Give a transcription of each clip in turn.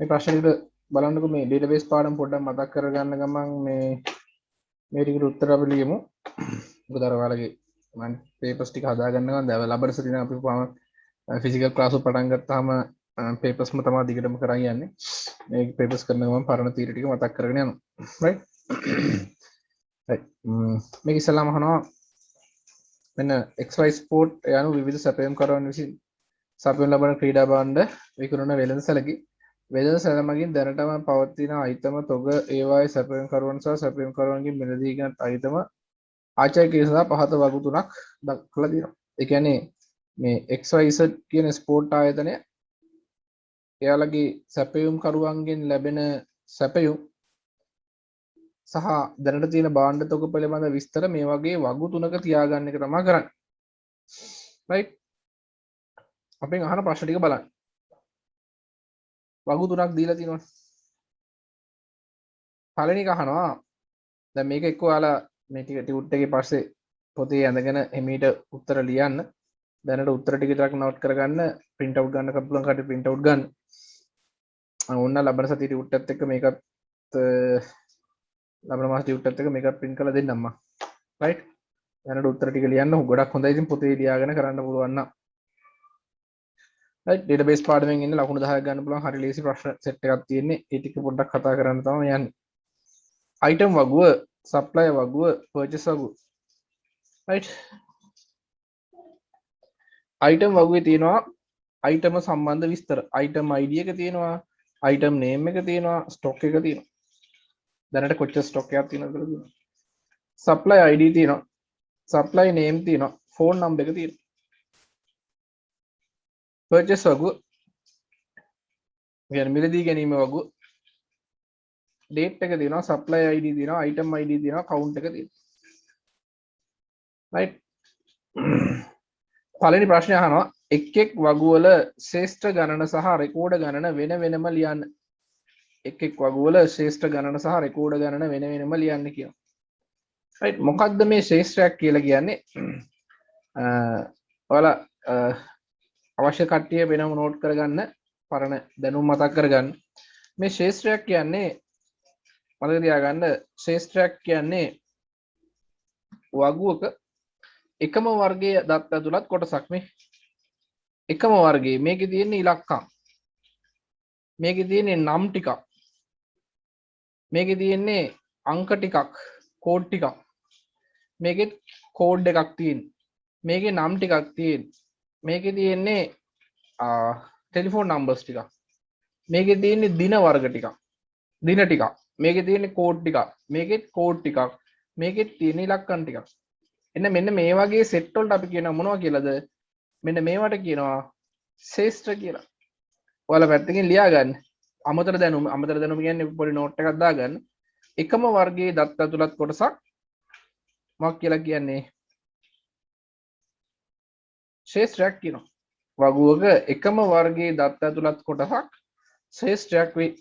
මේ ප්‍රශ්නෙට බලන්නකො මේ ඩේටාබේස් පාඩම් පොඩ්ඩක් මතක් කරගන්න ගමන් මේ ටිකට උත්තර අපි ලියමු. මොකද අර ඔයාලගේ මම පේපර්ස් ටික හදාගන්න ගමන් දැන් ලබන සතියේ අපි ෆිසිකල් ක්ලාස් එක පටන් ගත්තාම පේපර්ස්ම තමයි දිගටම කරන් යන්නේ. මේ පේපර්ස් කරන ගමන් පරණ තීර ටික මතක් කරගෙන යනවා. right? right. මේක ඉස්සලාම අහනවා මෙන්න XY ස්පෝර්ට් යනු විවිධ සැපයුම් කරවන විසින් සැපයුම් ලබන ක්‍රීඩා භාණ්ඩ විකුණන වෙළඳසැලකි. වෙළඳසැල මගින් දැනටම පවතින අයිතම තොග ඒවායේ සැපයුම් කරුවන් සහ සැපයුම් කරුවන්ගෙන් මිලදී ගෙන අයිතම ආචාර්ය කිරිසා පහත වගු තුනක් දක්වලා තියෙනවා. ඒ කියන්නේ මේ XYZ කියන ස්පෝර්ට් ආයතනය එයාලගේ සැපයුම් කරුවන්ගෙන් ලැබෙන සැපයුම් සහ දැනට තියෙන භාණ්ඩ තොග පිළිබඳ විස්තර මේ වගේ වගු තුනක තියාගන්න එක තමයි කරන්නේ. right? අපෙන් අහන ප්‍රශ්න ටික බලන්න. වගු තුනක් දීලා තියෙනවා. පළවෙනි එක අහනවා දැන් මේක එක්ක ඔයාලා මේ ටික ටියුට් එකේ පස්සේ පොතේ ඇඳගෙන එමීට උත්තර ලියන්න. දැනට උත්තර ටික විතරක් නෝට් කරගන්න, print out ගන්න කපුලන් කාටි print out ගන්න. ඕන්න ලබන සතියේ ටියුට් එකත් එක්ක මේකත් ලබන මාස ටියුට් එකත් එක්ක මේකත් print කරලා දෙන්න අම්මා. right? දැනට උත්තර ටික ලියන්න ගොඩක් හොඳයි. ඉතින් පොතේ ලියාගෙන කරන්න පුළුවන් නම්. right? database පාඩමෙන් ඉන්න ලකුණු 10ක් ගන්න පුළුවන්. හරි ලේසි ප්‍රශ්න සෙට් එකක් තියෙන්නේ. ඒ ටික පොඩ්ඩක් කතා කරන්න තමයි යන්නේ. item වගුව, supply වගුව, purchase වගුව. right? item වගුවේ තියෙනවා item සම්බන්ධ විස්තර. item ID එක තියෙනවා, item name එක තියෙනවා, stock එක තියෙනවා. දැනට කොච්චර stock එකක් තියෙනවද කියලා බලන්න. supply ID තියෙනවා, supply name තියෙනවා, phone number එක තියෙනවා. purchase වගුව කියන්නේ මිලදී ගැනීම වගුව. date එක තියෙනවා, supply ID තියෙනවා, item ID තියෙනවා, count එක තියෙනවා. right? පළවෙනි ප්‍රශ්නේ අහනවා එක් වගුවල ශ්‍රේෂ්ඨ ගණන සහ රෙකෝර්ඩ ගණන වෙන වෙනම ලියන්න. එක් වගුවල ශ්‍රේෂ්ඨ ගණන සහ රෙකෝර්ඩ ගණන වෙන වෙනම ලියන්න කියනවා. right? මොකක්ද මේ ශ්‍රේෂ්ඨයක් කියලා කියන්නේ? ඔයාලා අවශ්‍ය කට්ටිය වෙනම නෝට් කරගන්න, පරණ දැනුම මතක් කරගන්න. මේ ශ්‍රේෂ්ඨයක් කියන්නේ මතක තියාගන්න, ශ්‍රේෂ්ඨයක් කියන්නේ වගුවක එකම වර්ගයේ දත් ඇතුළත් කොටසක් මේ. එකම වර්ගයේ මේකේ තියෙන ඉලක්කම්, මේකේ තියෙන නම් ටිකක්, මේකේ තියෙන්නේ අංක ටිකක්, කෝඩ් ටිකක්, මේකෙත් කෝඩ් එකක් තියෙන, මේකේ නම් ටිකක් තියෙන, මේකේ තියෙන්නේ ටෙලිෆෝන් නම්බර්ස් ටිකක්, මේකේ තියෙන්නේ දින වර්ග ටිකක්, දින ටිකක්, මේකේ තියෙන්නේ කෝඩ් ටිකක්, මේකෙත් කෝඩ් ටිකක්, මේකෙත් තියෙන ඉලක්කම් ටිකක්. එන්න මෙන්න මේ වගේ සෙට් වලට අපි කියනවා මොනවා කියලාද? මෙන්න මේවට කියනවා ශ්‍රේෂ්ඨ කියලා. ඔයාලා පැත්තකින් ලියා ගන්න. අමතර දැනුම කියන්නේ පොඩි නෝට් එකක් දාගන්න. එකම වර්ගයේ දත් ඇතුළත් කොටසක් මොකක් කියලා කියන්නේ? ශ්‍රේෂ්ඨයක් කියනවා. වගුවක එකම වර්ගයේ දත් ඇතුළත් කොටසක් ශ්‍රේෂ්ඨයක් වේ.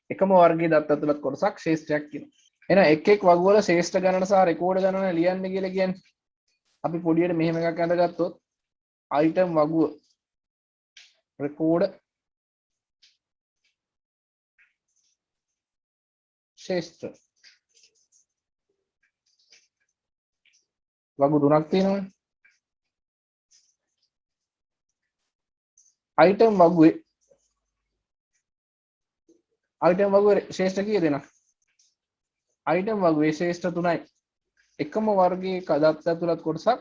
එකම වර්ගයේ දත් ඇතුළත් කොටසක් ශ්‍රේෂ්ඨයක් කියනවා. එහෙනම් එක් වගුවල ශ්‍රේෂ්ඨ ගණන සහ රෙකෝර්ඩ් ගණන ලියන්න කියලා කියන්නේ අපි පොඩියට මෙහෙම එකක් අඳගත්තොත් item වගුව record ශේෂ්ත්‍ර වගු තුනක් තියෙනවනේ. item වගුවේ ශේෂ්ත්‍ර කීය දෙනා? item වගුවේ ශේෂ්ත්‍ර 3යි. එකම වර්ගයේ දත් ඇතුළත් කොටසක්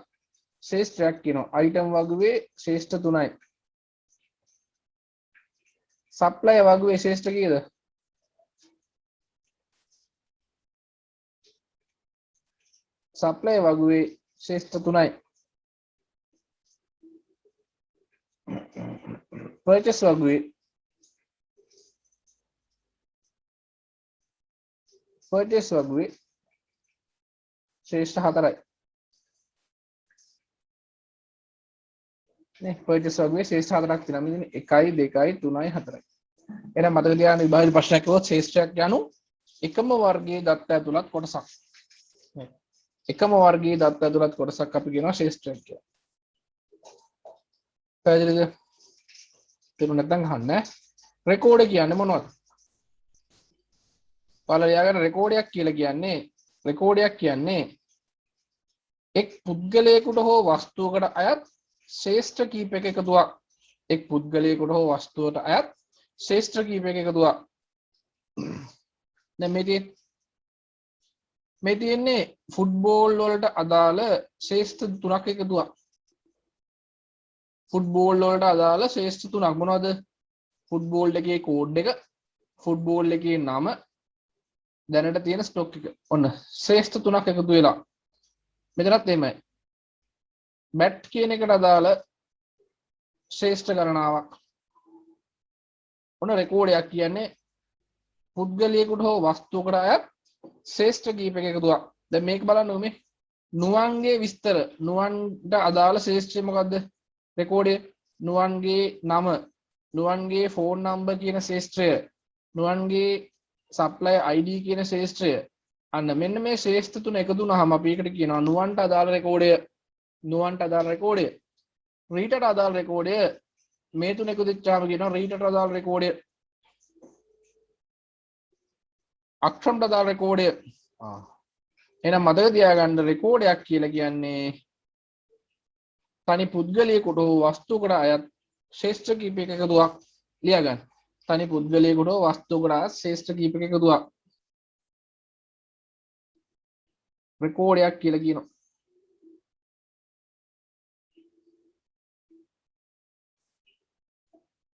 ශේෂ්ත්‍රයක් කියනවා. item වගුවේ ශේෂ්ත්‍ර 3යි. supply වගුවේ ශේෂ්ත්‍ර කීයද? supply වගුවේ ශේෂ්ත්‍ර 3යි. purchase වගුවේ ශේෂ්ත්‍ර 4යි. නේ purchase වගුවේ ශේෂ්ත්‍ර 4ක් තියෙනවා. මෙන්න 1යි 2යි 3යි 4යි. එහෙනම් මතක තියාගන්න විභාග ප්‍රශ්නයක් කළොත් ශේෂ්ත්‍රයක් යනු එකම වර්ගයේ දත් ඇතුළත් කොටසක්. එකම වර්ගයේ දත් ඇතුළත් කොටසක් අපි කියනවා ශේෂ්ත්‍රයක් කියලා. පැහැදිලිද? තේරුම් නැත්නම් අහන්න. රෙකෝඩ් කියන්නේ මොනවද? ඔයාලා ලියාගන්න රෙකෝඩයක් කියලා කියන්නේ රෙකෝඩයක් කියන්නේ එක් පුද්ගලයෙකුට හෝ වස්තුවකට අයත් ශ්‍රේෂ්ඨ කීපයක එකතුවක්. එක් පුද්ගලයෙකුට හෝ වස්තුවකට අයත් ශ්‍රේෂ්ඨ කීපයක එකතුවක්. දැන් මේ තියෙන්නේ ෆුට්බෝල් වලට අදාළ ශ්‍රේෂ්ඨ තුනක් එකතුවක්. ෆුට්බෝල් වලට අදාළ ශ්‍රේෂ්ඨ තුනක් මොනවද? ෆුට්බෝල් එකේ කෝඩ් එක, ෆුට්බෝල් එකේ නම, දැනට තියෙන ස්ටොක් එක. ඔන්න ශ්‍රේෂ්ඨ තුනක් එකතු වෙලා. මෙතනත් එමය. බැට් කියන එකට අදාළ ශ්‍රේෂ්ඨ ගණනාවක්. ඔන්න රෙකෝඩයක් කියන්නේ පුද්ගලයෙකුට හෝ වස්තුවකට අයත් ශ්‍රේෂ්ඨ කීපයක එකතුවක්. දැන් මේක බලන්න මේ නුවන්ගේ විස්තර. නුවන්ට අදාළ ශ්‍රේෂ්ඨය මොකද්ද? රෙකෝඩයේ නුවන්ගේ නම, නුවන්ගේ ෆෝන් නම්බර් කියන ශ්‍රේෂ්ඨය, නුවන්ගේ සප්ලයි ID කියන ශ්‍රේෂ්ඨය. අන්න මෙන්න මේ ශ්‍රේෂ්ඨ තුන එකතු වුණාම අපි ඒකට කියනවා නුවන්ට අදාළ රෙකෝඩය. නුවන්ට අදාළ රෙකෝඩය. රීටට අදාළ රෙකෝඩය. මේ තුන එකතු වෙච්චාම කියනවා රීටට අදාළ රෙකෝඩය. අක්ෂරට අදාළ රෙකෝඩය. එහෙනම් මතක තියාගන්න රෙකෝඩයක් කියලා කියන්නේ තනි පුද්ගලයෙකුට හෝ වස්තුවකට අයත් ශ්‍රේෂ්ඨ කීපයක එකතුවක්. ලියා ගන්න. තනි පුද්ගලයෙකුට හෝ වස්තුවකට අයත් ශ්‍රේෂ්ඨ කීපයක එකතුවක්. රෙකෝඩයක් කියලා කියනවා.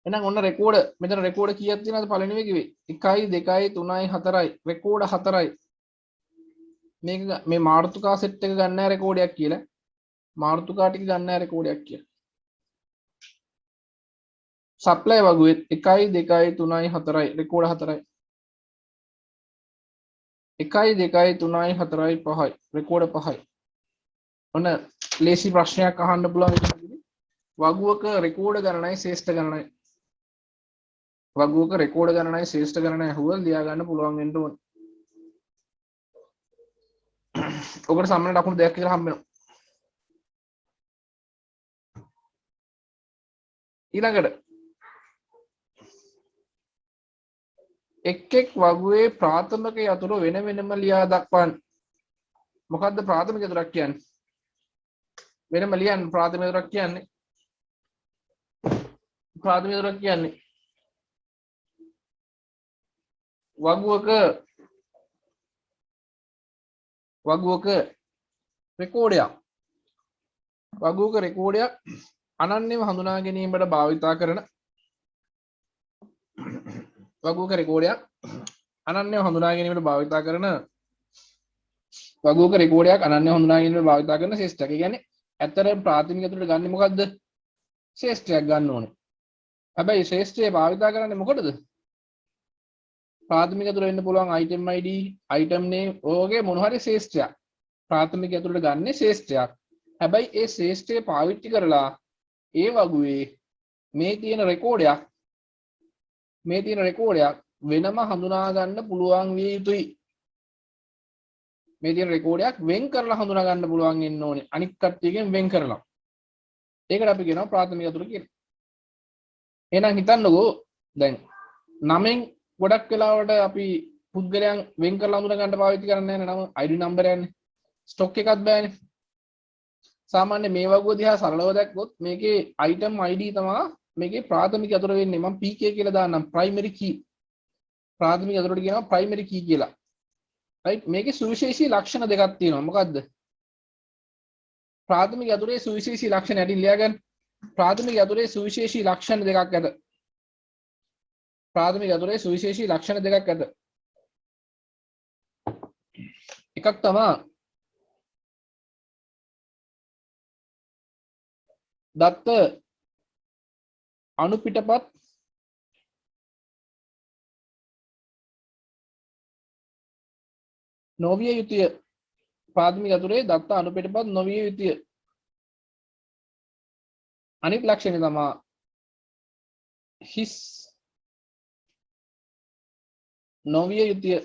එහෙනම් ඔන්න රෙකෝඩ මෙතන රෙකෝඩ කීයක් තියෙනවද පළවෙනි කිව්වේ 1 2 3 4යි රෙකෝඩ 4යි. මේක මේ මාතෘකා සෙට් එක ගන්න රෙකෝඩයක් කියලා. මාතෘකා ටික ගන්න රෙකෝඩයක් කියලා. සප්ලයි වගුවෙත් 1 2 3 4යි රෙකෝඩ 4යි. 1 2 3 4 5යි රෙකෝඩ 5යි. ඔන්න ලේසි ප්‍රශ්නයක් අහන්න පුළුවන් විදිහට වගුවක රෙකෝඩ ගණනයි ශ්‍රේෂ්ඨ ගණනයි. වගුවක රෙකෝඩ ගණනයි ශ්‍රේෂ්ඨ ගණනයි අහුවල් ලියා ගන්න පුළුවන් වෙන්න ඕන. ඔකට සම්මත ලකුණු දෙකක් කියලා හම්බ වෙනවා. ඊළඟට එක් එක් වගුවේ ප්‍රාථමික යතුරු වෙන වෙනම ලියා දක්වන්න. මොකද්ද ප්‍රාථමික යතුරක් කියන්නේ? වෙනම ලියන්න ප්‍රාථමික යතුරක් කියන්නේ. ප්‍රාථමික යතුරක් කියන්නේ වගුවක රෙකෝඩයක්. වගුවක රෙකෝඩයක් අනන්‍යව හඳුනා ගැනීමට භාවිතා කරන වගුවක රෙකෝඩයක් අනන්‍යව හඳුනා ගැනීමට භාවිතා කරන වගුවක රෙකෝඩයක් අනන්‍යව හඳුනා ගැනීමට භාවිතා කරන ශ්‍රේෂ්ඨයක්. ඒ කියන්නේ ඇත්තටම ප්‍රාථමික යතුරට ගන්න මොකද්ද? ශ්‍රේෂ්ඨයක් ගන්න ඕනේ. හැබැයි ශ්‍රේෂ්ඨය භාවිතා කරන්නේ මොකටද? ප්‍රාථමික යතුර වෙන්න පුළුවන් item ID, item name ඔයගේ මොන හරි ශ්‍රේෂ්ඨයක්. ප්‍රාථමික යතුරට ගන්නේ ශ්‍රේෂ්ඨයක්. හැබැයි ඒ ශ්‍රේෂ්ඨය පාවිච්චි කරලා ඒ වගුවේ මේ තියෙන රෙකෝඩයක් වෙනම හඳුනා ගන්න පුළුවන් විය යුතුයි. මේ තියෙන රෙකෝඩයක් වෙන් කරලා හඳුනා ගන්න පුළුවන් වෙන්න ඕනේ. අනික් කට්ටියකින් වෙන් කරලා. ඒකට අපි කියනවා ප්‍රාථමික යතුර කියලා. එහෙනම් හිතන්නකෝ දැන් නමෙන් ගොඩක් වෙලාවට අපි පුද්ගලයන් වෙන් කරලා හඳුනා ගන්න පාවිච්චි කරන්නේ නැහැ නම ID නම්බර් යන්නේ. ස්ටොක් එකක් බෑනේ. සාමාන්‍ය මේ වගුව දිහා සරලව දැක්කොත් මේකේ item ID තමයි මේකේ ප්‍රාථමික යතුර වෙන්නේ. මම PK කියලා දාන්නම් primary key. ප්‍රාථමික යතුරට කියනවා primary key කියලා. right මේකේ සුවිශේෂී ලක්ෂණ දෙකක් තියෙනවා. මොකද්ද? ප්‍රාථමික යතුරේ සුවිශේෂී ලක්ෂණ ඇටින් ලියා ගන්න. ප්‍රාථමික යතුරේ සුවිශේෂී ලක්ෂණ දෙකක් ඇත. ප්‍රාථමික යතුරේ සුවිශේෂී ලක්ෂණ දෙකක් ඇත. එකක් තමයි දත්ත අනුපිටපත් නොවිය යුතුය. ප්‍රාථමික යතුරේ දත්ත අනුපිටපත් නොවිය යුතුය. අනිත් ලක්ෂණය තමයි හිස් නොවිය යුතුය.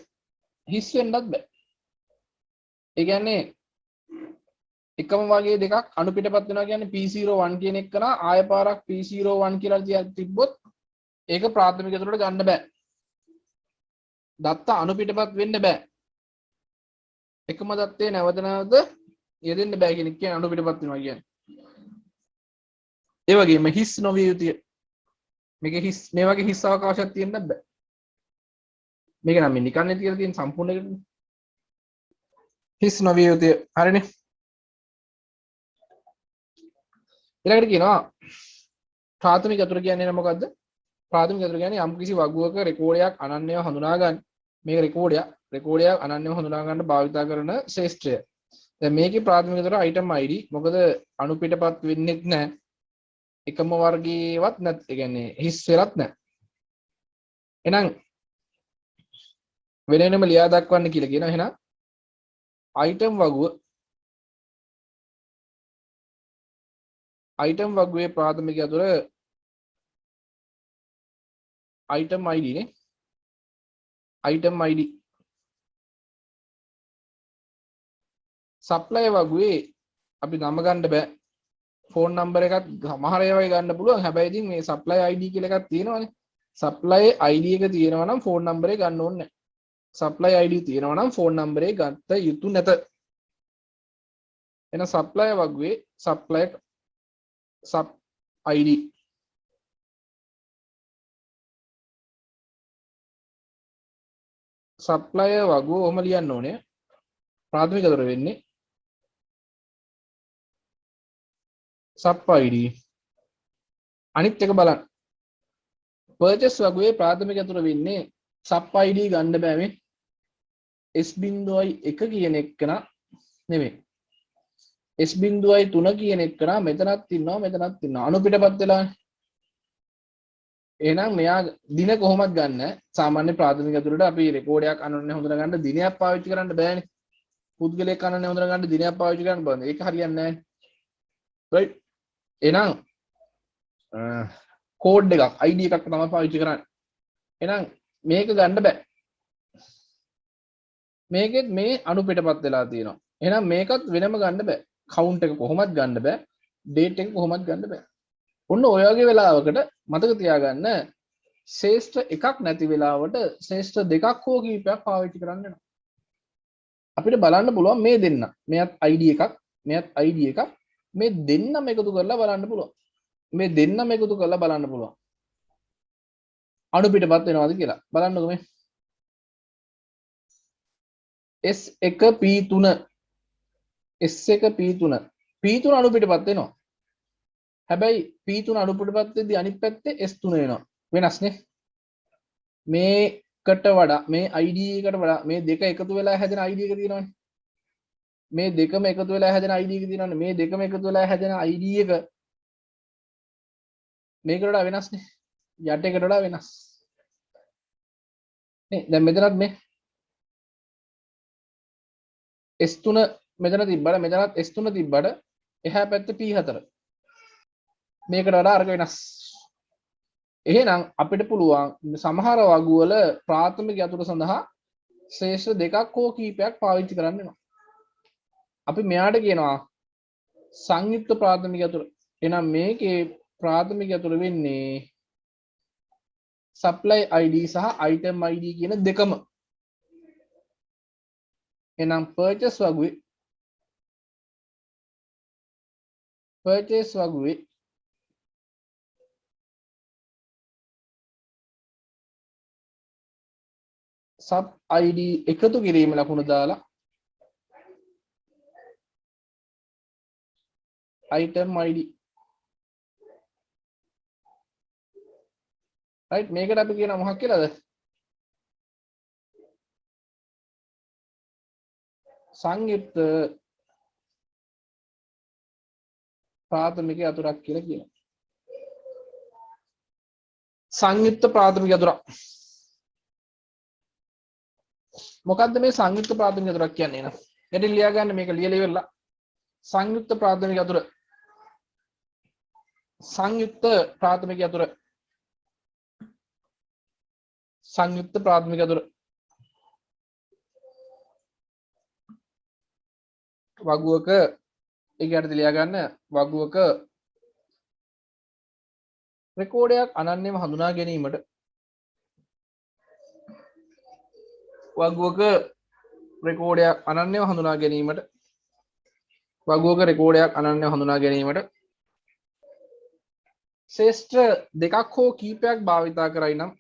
හිස් වෙන්නත් බෑ. ඒ කියන්නේ එකම වගේ දෙකක් අනුපිටපත් වෙනවා කියන්නේ P01 කියන එක කරා ආය පාරක් P01 කියලා තිබ්බොත් ඒක ප්‍රාථමික යතුරට ගන්න බෑ. දත්ත අණු පිටපත් වෙන්න බෑ. එකම දත්තේ නැවත නැවත යෙදෙන්න බෑ කියන එක කියන්නේ අණු පිටපත් වෙනවා කියන්නේ. ඒ වගේම හිස් නොවිය යුතුය. මේක හිස් මේ වගේ හිස් අවකාශයක් තියෙන්න බෑ. මේක නම් මේ නිකන් කියලා තියෙන සම්පූර්ණ එකට හිස් නොවිය යුතුය. හරිනේ. ඊළඟට කියනවා ප්‍රාථමික යතුර කියන්නේ මොකද්ද? ප්‍රාථමික යතුර කියන්නේ යම් කිසි වගුවක රෙකෝඩයක් අනන්‍යව හඳුනා ගන්න. මේක රෙකෝඩයක් අනන්‍යව හඳුනා ගන්න භාවිත කරන ශේෂ්ත්‍රය. දැන් මේකේ ප්‍රාථමික යතුර item ID මොකද අණු පිටපත් වෙන්නේ නැහැ. එකම වර්ගයේවත් නැත්. ඒ කියන්නේ හිස් වෙලත් නැහැ. එහෙනම් වෙනම ලියා දක්වන්න කියලා කියනවා. එහෙනම් item වගුවේ ප්‍රාථමික යතුර item ID නේ. item ID supply වගුවේ අපි නම ගන්න බෑ. ෆෝන් නම්බර් එකක් සමහර ඒවායි ගන්න පුළුවන්. හැබැයි ඉතින් මේ supply ID කියලා එකක් තියෙනවනේ. supply ID එක තියෙනවා නම් ෆෝන් නම්බරේ ගන්න ඕනේ නැහැ. supply ID තියෙනවා නම් ෆෝන් නම්බරේ ගන්න යුතු නැත. එහෙනම් supply වගුවේ supply sub ID supply වගුව ඔහම ලියන්න ඕනේ. ප්‍රාථමික යතුර වෙන්නේ sub ID. අනිත් එක බලන්න. purchase වගුවේ ප්‍රාථමික යතුර වෙන්නේ sub ID ගන්න බෑ මේ S.1 කියන එකන නෙමෙයි. S.3 කියන එකන මෙතනත් ඉන්නවා අණු පිටපත් වෙලානේ. එහෙනම් මෙයා දින කොහොමද ගන්න? සාමාන්‍ය ප්‍රාථමික යතුරට අපි රෙකෝඩයක් අනන්‍ය හොඳට ගන්න දිනයක් පාවිච්චි කරන්න බෑනේ. පුද්ගලයෙක් අනන්‍ය හොඳට ගන්න දිනයක් පාවිච්චි කරන්න බෑ. ඒක හරියන්නේ නැහැ. right? එහෙනම් කෝඩ් එකක් ID එකක් තමයි පාවිච්චි කරන්නේ. එහෙනම් මේක ගන්න බෑ. මේකෙත් මේ අණු පිටපත් වෙලා තියෙනවා. එහෙනම් මේකත් වෙනම ගන්න බෑ. කවුන්ට් එක කොහොමත් ගන්න බෑ. ඩේට් එක කොහොමත් ගන්න බෑ. ඔන්න ඔය වගේ වෙලාවකට මතක තියාගන්න ශේෂ්ඨ එකක් නැති වෙලාවට ශේෂ්ඨ දෙකක් හෝ කීපයක් පාවිච්චි කරන්න වෙනවා. අපිට බලන්න පුළුවන් මේ දෙන්න. මෙයත් ID එකක්, මෙයත් ID එකක්. මේ දෙන්නම එකතු කරලා බලන්න පුළුවන්. මේ දෙන්නම එකතු කරලා බලන්න පුළුවන්. අණු පිටපත් වෙනවද කියලා. බලන්නකෝ මේ. S1 P3 S1 P3 P3 අණු පිටපත් වෙනවා. හැබැයි P3 අණු පිටපත් වෙද්දී අනිත් පැත්තේ S3 වෙනවා. වෙනස් නේ. මේකට වඩා මේ ID එකට වඩා මේ දෙක එකතු වෙලා හැදෙන ID එක තියෙනවනේ. මේ දෙකම එකතු වෙලා හැදෙන ID එක තියෙනවනේ. මේ දෙකම එකතු වෙලා හැදෙන ID එක මේකට වඩා වෙනස් නේ. යට එකට වඩා වෙනස්. නේ දැන් මෙතනත් මේ S3 මෙතන තිබ්බට මෙතනත් S3 තිබ්බට එහා පැත්තේ P4 මේකට වඩා අර්ග වෙනස්. එහෙනම් අපිට පුළුවන් සමහර වගුවල ප්‍රාථමික යතුර සඳහා ශේෂ්ඨ දෙකක් හෝ කීපයක් පාවිච්චි කරන්න වෙනවා. අපි මෙයාට කියනවා සංයුක්ත ප්‍රාථමික යතුර. එහෙනම් මේකේ ප්‍රාථමික යතුර වෙන්නේ supply ID සහ item ID කියන දෙකම. එහෙනම් purchase වගුවේ sub ID එකතු කිරීම ලකුණු දාලා item ID right මේකට අපි කියන මොකක් කියලාද? සංයුක්ත ප්‍රාථමික යතුරක් කියලා කියනවා. සංයුක්ත ප්‍රාථමික යතුරක්. මොකද්ද මේ සංයුක්ත ප්‍රාථමික යතුරක් කියන්නේ නේද? ගැටින් ලියා ගන්න මේක ලියලා ඉවරලා. සංයුක්ත ප්‍රාථමික යතුර. සංයුක්ත ප්‍රාථමික යතුර. සංයුක්ත ප්‍රාථමික යතුර. වගුවක ඒකට ලියා ගන්න වගුවක රෙකෝඩයක් අනන්‍යව හඳුනා ගැනීමට වගුවක රෙකෝඩයක් අනන්‍යව හඳුනා ගැනීමට වගුවක රෙකෝඩයක් අනන්‍යව හඳුනා ගැනීමට ශේෂ්ත්‍ර දෙකක් හෝ කීපයක් භාවිතා කරයි නම්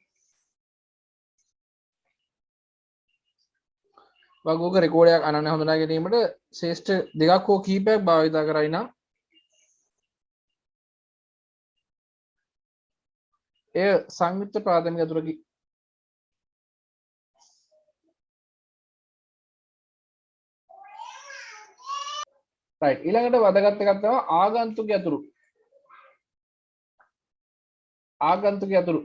වගුවක රෙකෝඩයක් අනන්‍යව හඳුනා ගැනීමට ශේෂ්ත්‍ර දෙකක් හෝ කීපයක් භාවිතා කරයි නම් එය සංයුක්ත ප්‍රාථමික අතුරකි. right ඊළඟට වැදගත් එකක් තමයි ආගන්තුක අතුරු. ආගන්තුක අතුරු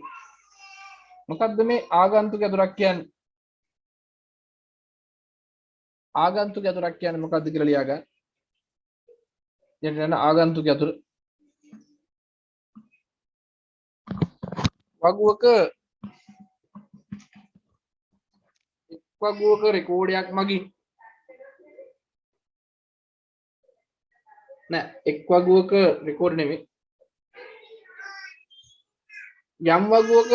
මොකක්ද මේ ආගන්තුක අතුරක් කියන්නේ? ආගන්තුක අතුරක් කියන්නේ මොකක්ද කියලා ලියා ගන්න. දැන් ආගන්තුක අතුරු වගුවක රෙකෝඩයක් මගින් නෑ එක් වගුවක රෙකෝඩ් නෙමෙයි යම් වගුවක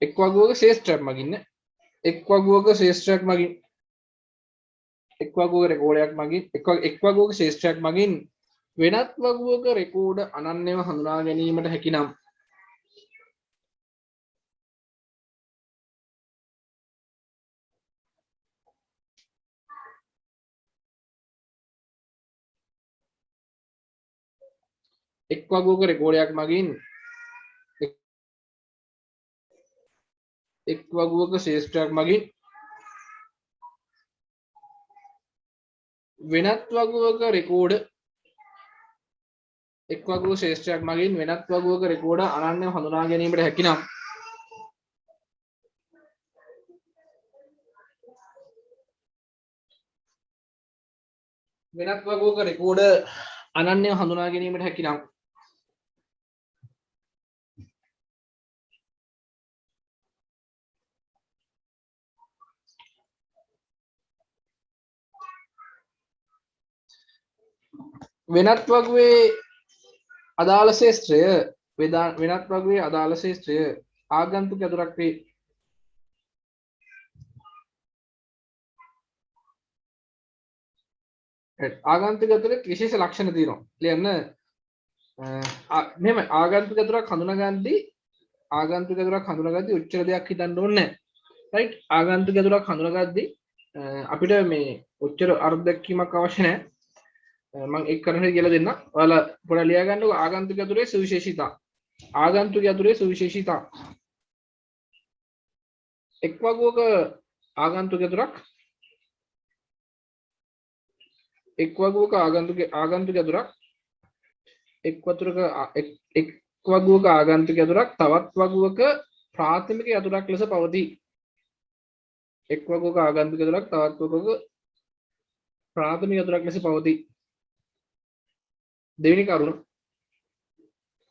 එක් වගුවක ශේෂ්ත්‍රයක් මගින් එක් වගුවක ශේෂ්ත්‍රයක් මගින් එක් වගුවක රෙකෝඩයක් මගින් එක් වගුවක ශේෂ්ත්‍රයක් මගින් වෙනත් වගුවක රෙකෝඩ අනන්‍යව හඳුනා ගැනීමට හැකි නම් එක් වගුවක රෙකෝඩයක් මගින් එක් වගුවක ශේෂ්ත්‍රයක් මගින් වෙනත් වගුවක රෙකෝඩ එක් වගුවක ශේෂ්ත්‍රයක් මගින් වෙනත් වගුවක රෙකෝඩ අනන්‍යව හඳුනා ගැනීමට හැකි නම් වෙනත් වගුවක රෙකෝඩ අනන්‍යව හඳුනා ගැනීමට හැකි නම් වෙනත් වගුවේ අදාළ ශේෂ්ත්‍රය වෙනත් වගුවේ අදාළ ශේෂ්ත්‍රය ආගන්තුක අතුරක් වේ. ආගන්තුක අතුරේ විශේෂ ලක්ෂණ තියෙනවා. ලියන්න මෙහෙම ආගන්තුක අතුරක් හඳුනාගද්දී උච්චර දෙයක් හිතන්න ඕනේ නැහැ. රයිට් ආගන්තුක අතුරක් හඳුනාගද්දී අපිට මේ උච්චර අර්ථ දැක්වීමක් අවශ්‍ය නැහැ. මම එක් කරන්න කියලා දෙන්න. ඔයාලා පොඩ්ඩක් ලියා ගන්නකො ආගන්තුක අතුරේ සුවිශේෂීතා. ආගන්තුක අතුරේ සුවිශේෂීතා. එක් වගුවක ආගන්තුක අතුරක් එක් වගුවක ආගන්තුක අතුරක් එක් වගුවක ආගන්තුක අතුරක් තවත් වගුවක ප්‍රාථමික අතුරක් ලෙස පවතී. එක් වගුවක ආගන්තුක අතුරක් තවත් වගුවක ප්‍රාථමික අතුරක් ලෙස පවතී. දෙවෙනි කරුණ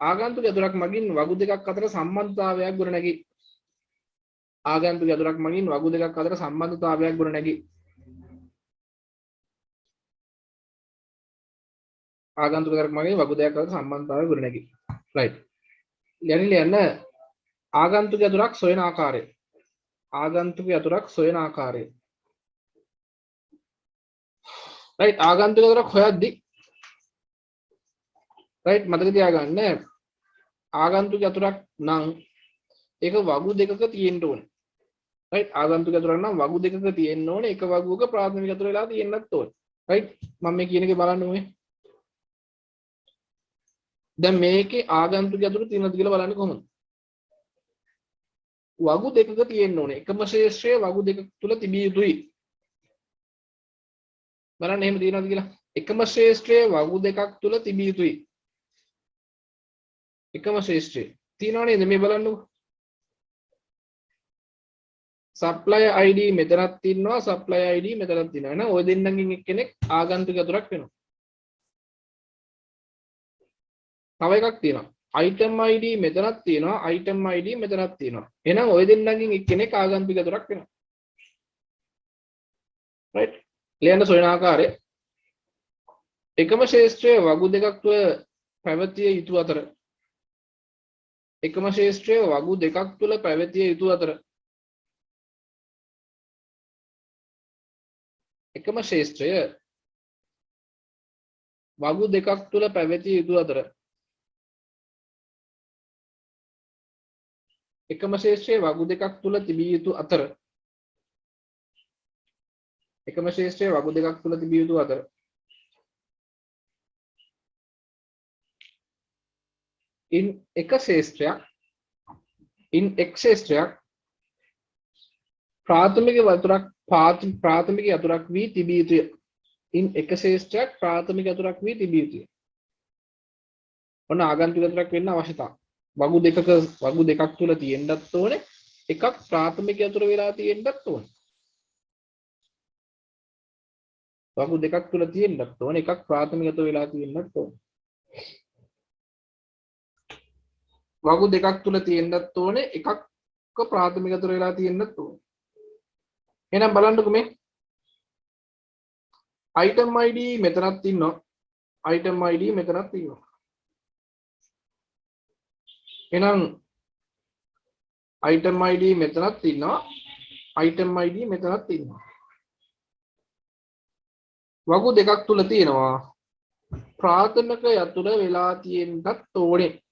ආගන්තුක අතුරක් මගින් වගු දෙකක් අතර සම්බන්ධතාවයක් ගොඩනැගී. ආගන්තුක අතුරක් මගින් වගු දෙකක් අතර සම්බන්ධතාවයක් ගොඩනැගී. ආගන්තුක අතුරක් මගින් වගු දෙකක් අතර සම්බන්ධතාවයක් ගොඩනැගී. right ලියන්න ආගන්තුක අතුරක් සොයන ආකාරය. ආගන්තුක අතුරක් සොයන ආකාරය. right ආගන්තුක අතුරක් හොයද්දී right මතක තියාගන්න ආගන්තුක අතුරක් නම් ඒක වගු දෙකක තියෙන්න ඕනේ. right ආගන්තුක අතුරක් නම් වගු දෙකක තියෙන්න ඕනේ. එක වගුවක ප්‍රාථමික අතුර වෙලා තියෙන්නත් ඕනේ. right මම මේ කියන එක බලන්න ඕනේ. දැන් මේකේ ආගන්තුක අතුරු තියෙනවද කියලා බලන්න කොහොමද? වගු දෙකක තියෙන්න ඕනේ. එකම ශේෂ්ත්‍රය වගු දෙක තුල තිබිය යුතුයි. බලන්න එහෙම තියෙනවද කියලා. එකම ශේෂ්ත්‍රය වගු දෙකක් තුල තිබිය යුතුයි. එකම ශේෂ්ත්‍රය තියෙනව නේද? මේ බලන්නකො. supply id මෙතනක් තියෙනවා, supply id මෙතනක් තියෙනවා. එහෙනම් ওই දෙන්නගෙන් එක්කෙනෙක් ආගන්තුක අතුරක් වෙනවා. තව එකක් තියෙනවා. item id මෙතනක් තියෙනවා, item id මෙතනක් තියෙනවා. එහෙනම් ওই දෙන්නගෙන් එක්කෙනෙක් ආගන්තුක අතුරක් වෙනවා. right ලියන්න සොයන ආකාරය එකම ශේෂ්ත්‍රයේ වගු දෙකක් තුළ පැවතිය යුතු අතර එකම ශේෂ්ත්‍රය වගු දෙකක් තුල පැවතිය යුතු අතර එකම ශේෂ්ත්‍රය වගු දෙකක් තුල පැවතිය යුතු අතර එකම ශේෂ්ත්‍රය වගු දෙකක් තුල තිබිය යුතු අතර එකම ශේෂ්ත්‍රය වගු දෙකක් තුල තිබිය යුතු අතර in එක ශේෂ්ත්‍රයක් in එක් ශේෂ්ත්‍රයක් ප්‍රාථමික යතුරක් වී තිබිය යුතුය. in එක ශේෂ්ත්‍රයක් ප්‍රාථමික යතුරක් වී තිබිය යුතුය. ඔන්න ආගන්තුක යතුරක් වෙන්න අවශ්‍යතාව. වගු දෙකක් තුල තියෙන්නත් ඕනේ. එකක් ප්‍රාථමික යතුර වෙලා තියෙන්නත් ඕනේ. වගු දෙකක් තුල තියෙන්නත් ඕනේ. එකක් ප්‍රාථමික යතුර වෙලා තියෙන්නත් ඕනේ. වගු දෙකක් තුල තියෙන්නත් ඕනේ. එකක් ප්‍රාථමික යතුර වෙලා තියෙන්නත් ඕනේ. එහෙනම් බලන්නකෝ මේ item id මෙතනත් ඉන්නවා. item id මෙතනත් ඉන්නවා. එහෙනම් item id මෙතනත් ඉන්නවා. item id මෙතනත් ඉන්නවා. වගු දෙකක් තුල තියෙනවා. ප්‍රාථමික යතුර වෙලා තියෙන්නත් ඕනේ.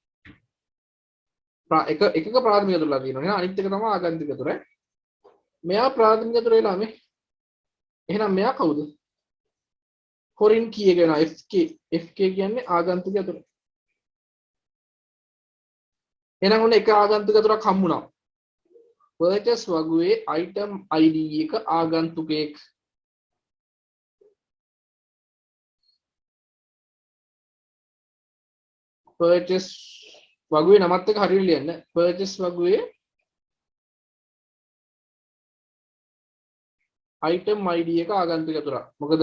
එකක ප්‍රාථමික යතුරලා තියෙනවා. එහෙනම් අනිත් එක තමයි ආගන්තුක යතුර. මෙයා ප්‍රාථමික යතුර වෙලා මේ. එහෙනම් මෙයා කවුද? foreign key එක වෙනවා fk කියන්නේ ආගන්තුක යතුර. එහෙනම් ඔන්න එක ආගන්තුක යතුරක් හම්බුණා. purchase වගුවේ item id එක ආගන්තුකයෙක්. purchase වගුවේ නමත් එක හරියට ලියන්න. purchase වගුවේ item id එක ආගන්තුක යතුරක්. මොකද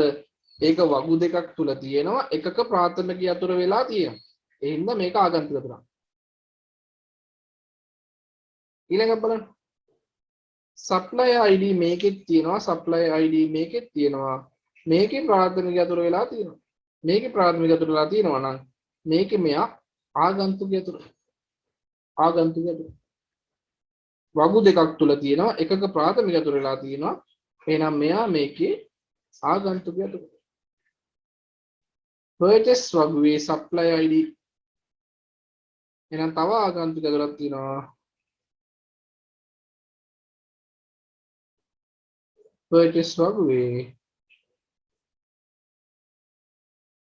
ඒක වගු දෙකක් තුල තියෙනවා. එකක ප්‍රාථමික යතුර වෙලා තියෙනවා. ඒ හින්දා මේක ආගන්තුක යතුරක්. ඊළඟට බලන්න. supplier id මේකෙත් තියෙනවා. supplier id මේකෙත් තියෙනවා. මේකේ ප්‍රාථමික යතුර වෙලා තියෙනවා. මේකේ ප්‍රාථමික යතුර වෙලා තියෙනවා නම් මේකේ මෙයා ආගන්තුක යතුර. ආගන්තුක යතුර. වගු දෙකක් තුල තියෙනවා. එකක ප්‍රාථමික යතුර වෙලා තියෙනවා. එහෙනම් මෙයා මේකේ ආගන්තුක යතුර. purchase වගුවේ supplier id. එහෙනම් තව ආගන්තුක යතුරක් තියෙනවා. purchase වගුවේ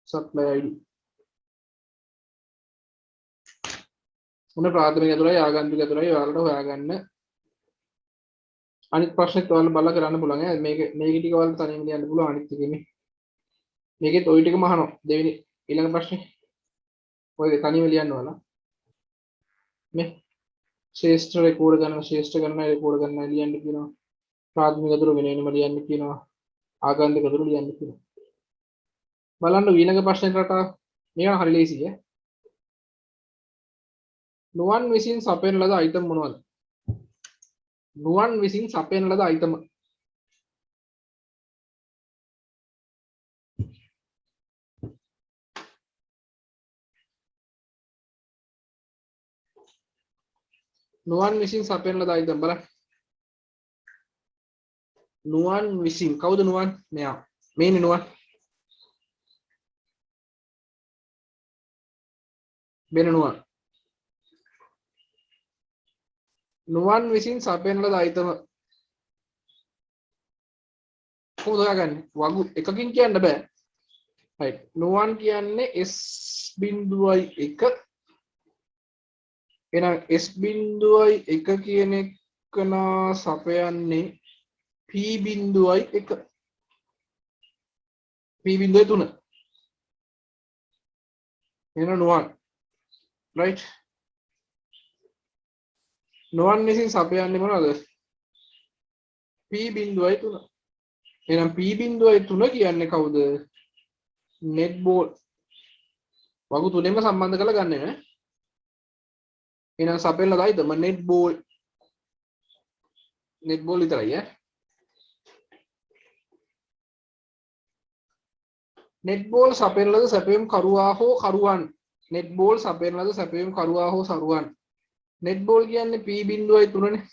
supplier id. මොන ප්‍රාථමික යතුරයි ආගන්තුක යතුරයි ඔයාලට හොයාගන්න. අනිත් ප්‍රශ්නෙත් ඔයාලා බලලා කරන්න පුළුවන් ඈ. මේක ටික ඔයාලට තනියම ලියන්න පුළුවන්. අනිත් එකේ මේකෙත් ওই ටිකම අහනවා. දෙවෙනි ඊළඟ ප්‍රශ්නේ ඔය තනියම ලියන්න ඕන. මේ ශේෂ්ත්‍ර රෙකෝඩ් ගන්න ශේෂ්ත්‍ර ගන්න රෙකෝඩ් ගන්න ලියන්න කියනවා. ප්‍රාථමික යතුර වෙන වෙනම ලියන්න කියනවා. ආගන්තුක යතුර ලියන්න කියනවා. බලන්න ඊළඟ ප්‍රශ්නෙට රටා මේක හරි ලේසියි ඈ. නුවන් විසින් සපයන ලද අයිටම් මොනවද? නුවන් විසින් සපයන ලද අයිටම නුවන් විසින් සපයන ලද අයිටම් බලන්න. නුවන් විසින් කවුද නුවන්? මෙයා. මේනේ නුවන්. වෙන නුවන්. නුවන් විසින් සපයන ලද අයිටම කොහොමද හොයාගන්නේ? වගු එකකින් කියන්න බෑ. right. නුවන් කියන්නේ s.1 එහෙනම් s.1 කියන එක සපයන්නේ p.1 p.3 එහෙනම් නුවන් right. නුවන් විසින් සපයන්නේ මොනවද? p.3 එහෙනම් p.3 කියන්නේ කවුද? net ball වගු තුනෙම සම්බන්ධ කරලා ගන්න නේ. එහෙනම් සපයන්න දායිද මම net ball විතරයි ඈ. net ball සපයන ලද සැපයුම් කරුවා හෝ කරුවන් net ball සපයන ලද සැපයුම් කරුවා හෝ සරුවන් netball කියන්නේ p.3 නේ.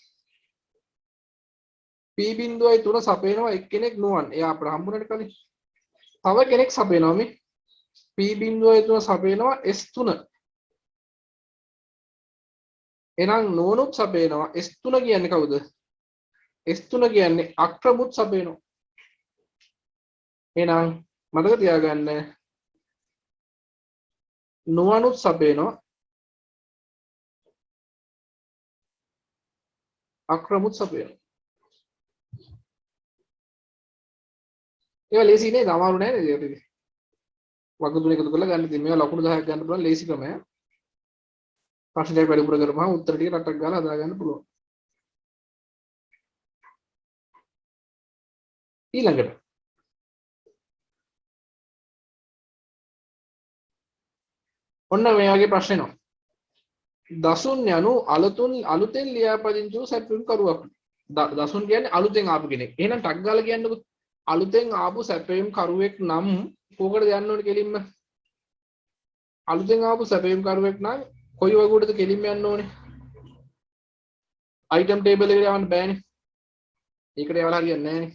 p.3 සපයනවා එක්කෙනෙක් නුවන්. එයා අපිට හම්බුනට කලින්. තව කෙනෙක් සපයනවා මේ p.3 සපයනවා s3. එහෙනම් නුවණුත් සපයනවා s3 කියන්නේ කවුද? s3 කියන්නේ අක්‍රමුත් සපයනවා. එහෙනම් මතක තියාගන්න නුවණුත් සපයනවා අක්‍රමුත් සපයනවා. ඒවා ලේසි නේද? අමාරු නෑ නේද ඒක? වග තුන එකතු කරලා ගන්න තියෙනවා. මේවා ලකුණු 10ක් ගන්න පුළුවන් ලේසි ක්‍රමය. ප්‍රශ්නයක් වැඩිපුර කරපුවාම උත්තර ටික රටක් ගාලා හදා ගන්න පුළුවන්. ඊළඟට ඔන්න මේ වගේ ප්‍රශ්න එනවා. දසුන් යනු අලුතෙන් ලියාපදිංචි වූ සැපයුම් කරුවක්. දසුන් කියන්නේ අලුතෙන් ආපු කෙනෙක්. එහෙනම් ටක් ගාලා කියන්නකො අලුතෙන් ආපු සැපයුම් කරුවෙක් නම් කොකටද යන්න ඕනේ කෙලින්ම? අලුතෙන් ආපු සැපයුම් කරුවෙක් නම් කොයි වගුවටද කෙලින්ම යන්න ඕනේ? අයිටම් ටේබල් එකට යවන්න බෑනේ. ඒකට යවලා හරියන්නේ නැහැනේ.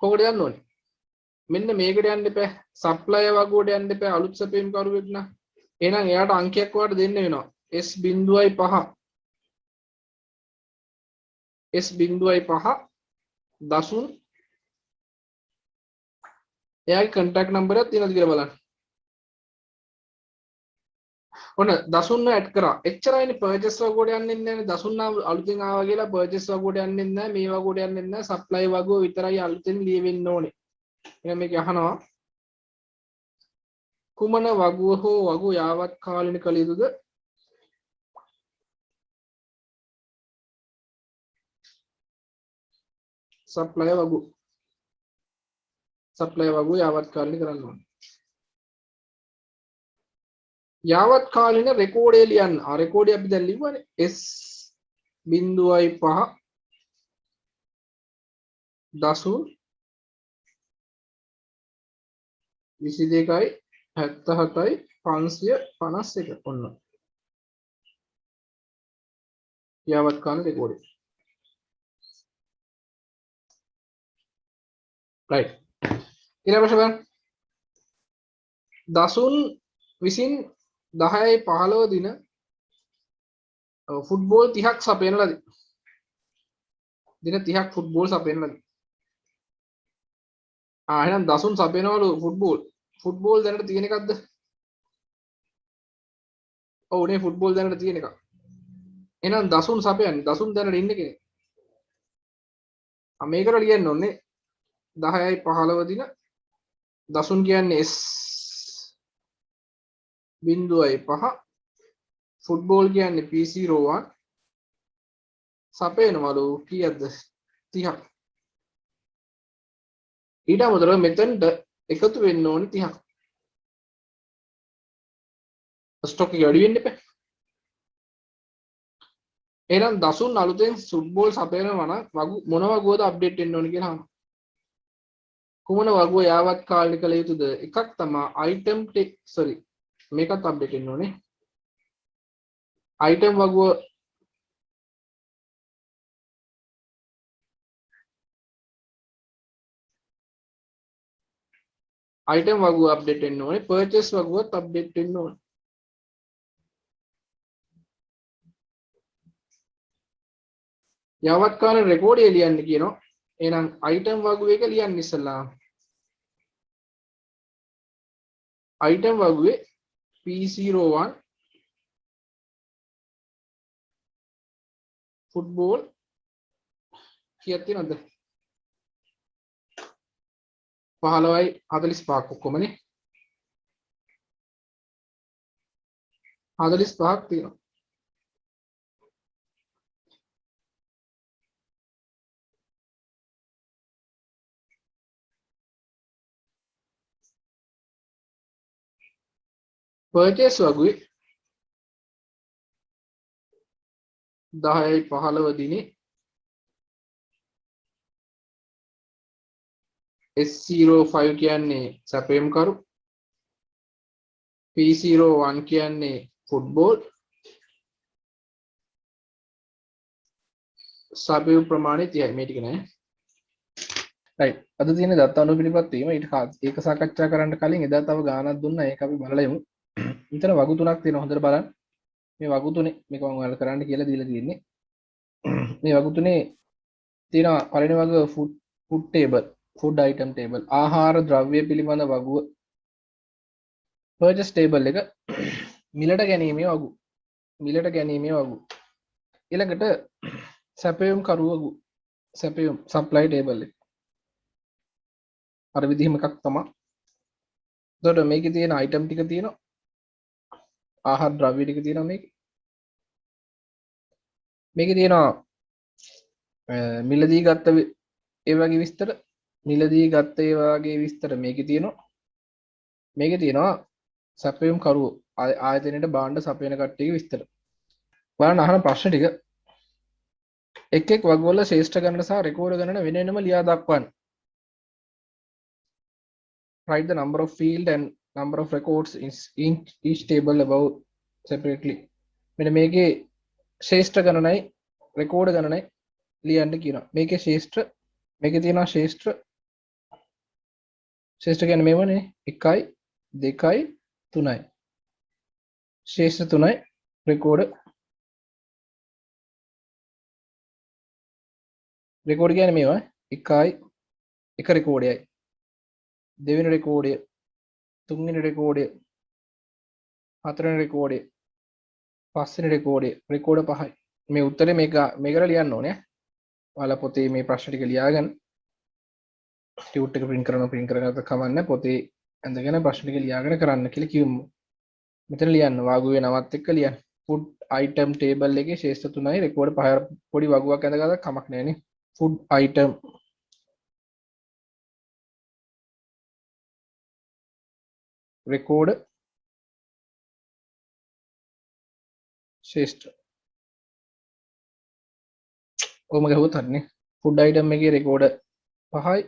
කොකට යන්න ඕනේ? මෙන්න මේකට යන්න එපා. සප්ලයර් වගුවට යන්න එපා. අලුත් සැපයුම් කරුවෙක් නම්. එහෙනම් එයාට අංකයක් ඔයාලට දෙන්න වෙනවා. S.5 S.5 දසුන් එයාගේ contact number එකක් තියෙනවද කියලා බලන්න. ඔන්න දසුන්ව ඇඩ් කරා. එච්චරයිනේ purchase වගුවට යන්නේ නැහැ. දසුන් අලුතෙන් ආවා කියලා purchase වගුවට යන්නේ නැහැ. මේ වගුවට යන්නේ නැහැ. supply වගුව විතරයි අලුතෙන් ලියවෙන්න ඕනේ. එහෙනම් මේක අහනවා කුමන වගුව හෝ වගුව යාවත් කාලින කළ යුතුද? supply වගුව. supply වගුව යාවත් කාලින කරන්න ඕනේ. යාවත් කාලින රෙකෝඩය ලියන්න. ආ රෙකෝඩය අපි දැන් ලිව්වනේ. S.5 දසුන් 22යි 77යි 551 ඔන්න. යාවත් කාලින රෙකෝඩය. right. ඊළඟ ප්‍රශ්න බලන්න. දසුන් විසින් 10/15 දින ෆුට්බෝල් 30ක් සපයන ලදී. දින 30ක් ෆුට්බෝල් සපයන ලදී. එහෙනම් දසුන් සපයනවලු ෆුට්බෝල්. ෆුට්බෝල් දැනට තියෙන එකක්ද? ඔව් නේ ෆුට්බෝල් දැනට තියෙන එකක්. එහෙනම් දසුන් සපයන්නේ. දසුන් දැනට ඉන්න කෙනෙක්. මේකට ලියන්න ඕනේ 10/15 දින දසුන් කියන්නේ S.5 ෆුට්බෝල් කියන්නේ P.01 සපයනවලු කීයක්ද 30ක්. ඊට අමතරව මෙතනට එකතු වෙන්න ඕනේ 30ක්. ස්ටොක් එක වැඩි වෙන්න එපා. එහෙනම් දසුන් අලුතෙන් ෆුට්බෝල් සපයනවා නම් මොන වගුවද අප්ඩේට් වෙන්න ඕනේ කියලා අහනවා. කුමන වගුව යාවත් කාලින කළ යුතුද? එකක් තමයි item මේකත් අප්ඩේට් වෙන්න ඕනේ. item වගුව අප්ඩේට් වෙන්න ඕනේ. purchase වගුවත් අප්ඩේට් වෙන්න ඕනේ. යාවත් කාලින රෙකෝඩය ලියන්න කියනවා. එහෙනම් item වගුව එක ලියන්න ඉස්සලා. item වගුවේ P.01 ෆුට්බෝල් කීයක් තියෙනවද? 15යි 45ක් ඔක්කොමනේ. 45ක් තියෙනවා. purchase වගුවේ 10/15 දිනේ S.05 කියන්නේ සැපයුම් කරු P.01 කියන්නේ ෆුට්බෝල් සපයුම් ප්‍රමාණය 30යි මේ ටික නෑ. රයිට්. අද තියෙන දත්ත අනුපිළිපත් වීම ඒක සාකච්ඡා කරන්න කලින් එදා තව ගානක් දුන්නා. ඒක අපි බලලා යමු. ඊතර වගු තුනක් තියෙනවා. හොඳට බලන්න. මේ වගු තුනේ මේක මම ඔයාලට කරන්න කියලා දීලා තියෙන්නේ. මේ වගු තුනේ තියෙනවා පළවෙනි වගුව food table, food item table, ආහාර ද්‍රව්‍ය පිළිබඳ වගුව. පර්චේස් ටේබල් එක මිලට ගැනීමේ වගු. මිලට ගැනීමේ වගු. ඊළඟට සැපයුම් කරු වගු. සැපයුම් සප්ලයි ටේබල් එක. අර විදිහම එකක් තමයි. එතකොට මේකේ තියෙන අයිටම් ටික තියෙනවා. ආහාර ද්‍රව්‍ය ටික තියෙනවා මේකේ. මේකේ තියෙනවා මිලදී ගත්ත ඒ වගේ විස්තර, මිලදී ගත්ත ඒ වගේ විස්තර මේකේ තියෙනවා. මේකේ තියෙනවා සැපයුම් කරුවෝ ආයතනයේ භාණ්ඩ සපයන කට්ටියගේ විස්තර. බලන්න අහන ප්‍රශ්න ටික එක් එක් වගවල ශ්‍රේෂ්ඨ ගණන සහ රෙකෝර්ඩ් ගණන වෙන වෙනම ලියා දක්වන්න. Write the number of field and number of records in each table above separately. මෙන්න මේකේ ශ්‍රේෂ්ඨ ගණනයි රෙකෝර්ඩ් ගණනයි ලියන්න කියනවා. මේකේ ශ්‍රේෂ්ඨ මේකේ තියෙනවා ශ්‍රේෂ්ඨ කියන්නේ මේවනේ 1යි 2යි 3යි. ශ්‍රේෂ්ඨ 3යි රෙකෝර්ඩ් කියන්නේ මේවා 1යි 1 රෙකෝර්ඩයයි. දෙවෙනි රෙකෝර්ඩය, තුන්වෙනි රෙකෝර්ඩය, හතරවෙනි රෙකෝර්ඩය, පස්වෙනි රෙකෝර්ඩය, රෙකෝර්ඩ 5යි. මේ උත්තරේ මේකට ලියන්න ඕනේ. ඔයාලා පොතේ මේ ප්‍රශ්න ටික ලියාගන්න. ටියුට් එක print කරනකොට කමන්න පොතේ ඇඳගෙන ප්‍රශ්න ටික ලියාගෙන කරන්න කියලා කිව්වමු. මෙතන ලියන්න වාගුවේ නමත් එක්ක ලියන්න. food item table එකේ ශේෂ්ඨ 3යි රෙකෝර්ඩ 5 පොඩි වගුවක් ඇඳගත්තා කමක් නැහැ නේ. food item record ශේෂ්ඨ ඔහොම ගහුවොත් හරිනේ. ෆුඩ් අයිටම් එකේ රෙකෝර්ඩ් 5යි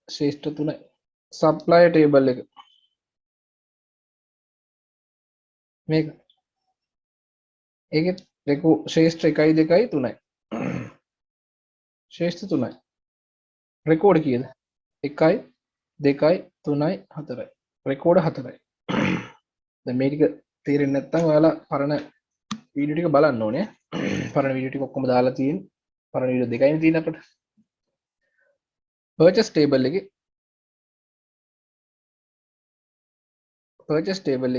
ශේෂ්ඨ 3යි. සප්ලයි ටේබල් එක මේක ඒකේ ශේෂ්ඨ 1යි 2යි 3යි. ශේෂ්ඨ 3යි. රෙකෝර්ඩ් කීයද? 1යි 2යි 3යි 4යි. රෙකෝර්ඩ් 4යි. දැන් මේ ටික තේරෙන්නේ නැත්නම් ඔයාලා පරණ වීඩියෝ ටික බලන්න ඕනේ. පරණ වීඩියෝ ටික ඔක්කොම දාලා තියෙන. පරණ වීඩියෝ දෙකයිනේ තියෙන අපිට. purchase table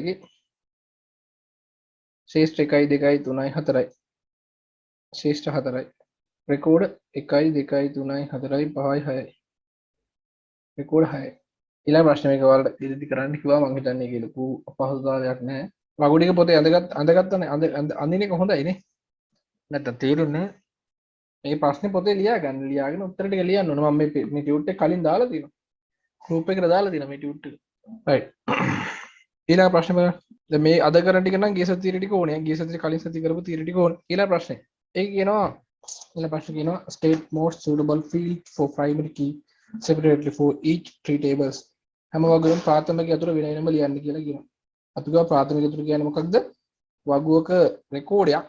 එකේ ශේෂ්ඨ 1යි 2යි 3යි 4යි. ශේෂ්ඨ 4යි. රෙකෝර්ඩ් 1යි 2යි 3යි 4යි 5යි 6යි. රෙකෝර්ඩ් 6යි. ඊළඟ ප්‍රශ්නේ මේක ඔයාලට ඉදිරි කරන්න කිව්වා මම හිතන්නේ ඒක ලොකු අපහසුතාවයක් නැහැ. වගු ටික පොතේ අඳගත්තනේ අඳින එක හොඳයි නේ. නැත්නම් තේරුන්නේ මේ ප්‍රශ්නේ පොතේ ලියාගන්න. ලියාගෙන උත්තර ටික ලියන්න ඕන. මම මේ ටියුට් එක කලින් දාලා තියෙනවා. ගෲප් එකට දාලා තියෙනවා මේ ටියුට් එක. රයිට්. ඊළඟ ප්‍රශ්නේ බලන්න. දැන් මේ අද කරන ටික නම් ගිය සතියේ තීර ටික ඕනේ. ගිය සතියේ කලින් සතියේ කරපු තීර ටික ඕනේ. ඊළඟ ප්‍රශ්නේ. ඒක කියනවා ඊළඟ ප්‍රශ්නේ කියනවා state most suitable field for primary key separately for each three tables. හැම වගුවකම ප්‍රාථමික යතුරු වෙන වෙනම ලියන්න කියලා කියනවා. අපි ගාව ප්‍රාථමික යතුරු කියන්නේ මොකක්ද? වගුවක රෙකෝර්ඩයක්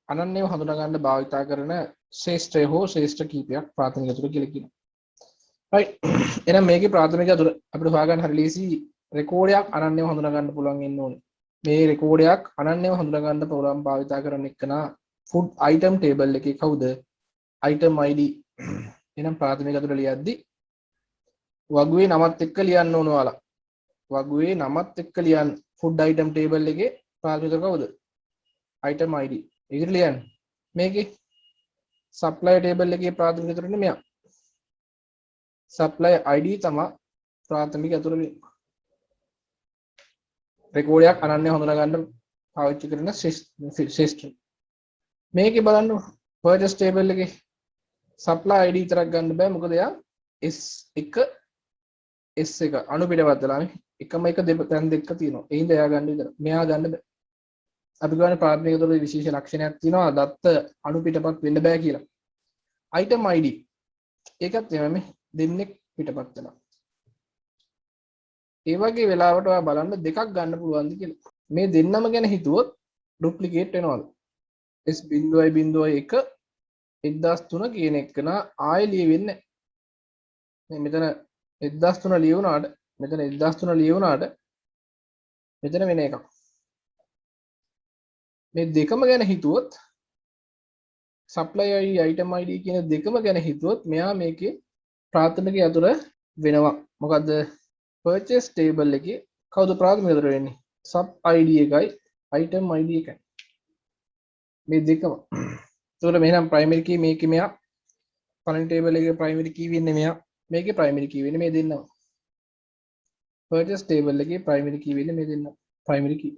අනන්‍යව හඳුනා ගන්න භාවිතා කරන ශ්‍රේෂ්ඨය හෝ ශ්‍රේෂ්ඨ කීපයක් ප්‍රාථමික යතුරු කියලා කියනවා. right එහෙනම් මේකේ ප්‍රාථමික යතුරු අපිට හොයාගන්න හරි ලේසි. රෙකෝර්ඩයක් අනන්‍යව හඳුනා ගන්න පුළුවන් වෙන්න ඕනේ. මේ රෙකෝර්ඩයක් අනන්‍යව හඳුනා ගන්න පුළුවන් භාවිතා කරන එකනා food item table එකේ කවුද? item id. එහෙනම් ප්‍රාථමික යතුරු ලියද්දී වගුවේ නමත් එක්ක ලියන්න ඕන ඔයාලා. වගුවේ නමත් එක්ක ලියන්න. food item table එකේ ප්‍රාථමික යතුරු කවුද? item id. ඒකට ලියන්න. මේකේ supply table එකේ ප්‍රාථමික යතුරුනේ මෙයා. supply id තමයි ප්‍රාථමික යතුරු වෙන්නේ. රෙකෝර්ඩයක් අනන්‍ය හඳුනා ගන්න පාවිච්චි කරන ශේෂ්ඨ. මේකේ බලන්න purchase table එකේ supply id විතරක් ගන්න බෑ. මොකද එයා S1 S1 අණු පිටපත් වෙලානේ එකම එක තැන් දෙක තියෙනවා. ඒ හින්දා එයා ගන්න විතර. මෙයා ගන්න බෑ. අපි ගන්න ප්‍රාථමික යතුරු විශේෂ ලක්ෂණයක් තියෙනවා. දත්ත අණු පිටපත් වෙන්න බෑ කියලා. item id ඒකත් එමෙ දෙන්නෙක් පිටපත් වෙනවා. ඒ වගේ වෙලාවට ඔයා බලන්න දෙකක් ගන්න පුළුවන්ද කියලා. මේ දෙන්නම ගැන හිතුවොත් ඩුප්ලිකේට් වෙනවද? S.1 1003 කියන එක නා ආයෙ ලියවෙන්නේ නැහැ. මෙතන 1003 ලියුණාට මෙතන 1003 ලියුණාට මෙතන වෙන එකක්. මේ දෙකම ගැන හිතුවොත් supply id item id කියන දෙකම ගැන හිතුවොත් මෙයා මේකේ ප්‍රාථමික යතුර වෙනවා. මොකද්ද? purchase table එකේ කවුද ප්‍රාථමික යතුර වෙන්නේ? sub id එකයි item id එකයි. මේ දෙකම. ඒකට මෙහෙනම් primary key මේකේ මෙයා පළවෙනි table එකේ primary key වෙන්නේ මෙයා. මේකේ primary key වෙන්නේ මේ දෙන්නම. purchase table එකේ primary key වෙන්නේ මේ දෙන්නම. primary key.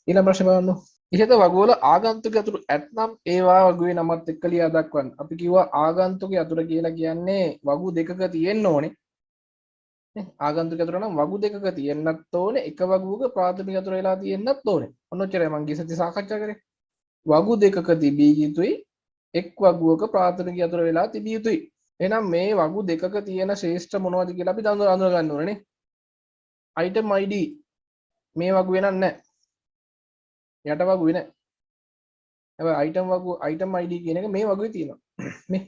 ඊළඟ ප්‍රශ්නේ බලන්න. ඉහත වගුවල ආගන්තුක යතුරු ඇත්නම් ඒවා වගුවේ නමත් එක්ක ලියා දක්වන්න. අපි කිව්වා ආගන්තුක යතුර කියලා කියන්නේ වගු දෙකක තියෙන්න ඕනේ. නේ? ආගන්තුක යතුර නම් වගු දෙකක තියෙන්නත් ඕනේ. එක වගුවක ප්‍රාථමික යතුර වෙලා තියෙන්නත් ඕනේ. ඔන්න ඔච්චරයි මම ගිය සති සාකච්ඡා කරේ. වගු දෙකක තිබිය යුතුයි. එක් වගුවක ප්‍රාථමික යතුර වෙලා තිබිය යුතුයි. එහෙනම් මේ වගු දෙකක තියෙන ශ්‍රේෂ්ඨ මොනවද කියලා අපි අඳුර ගන්න ඕනේ නේ. item id මේ වගුවේ නෑ. යට වගුවේ නෑ. හැබැයි item id කියන එක මේ වගුවේ තියෙනවා. මේ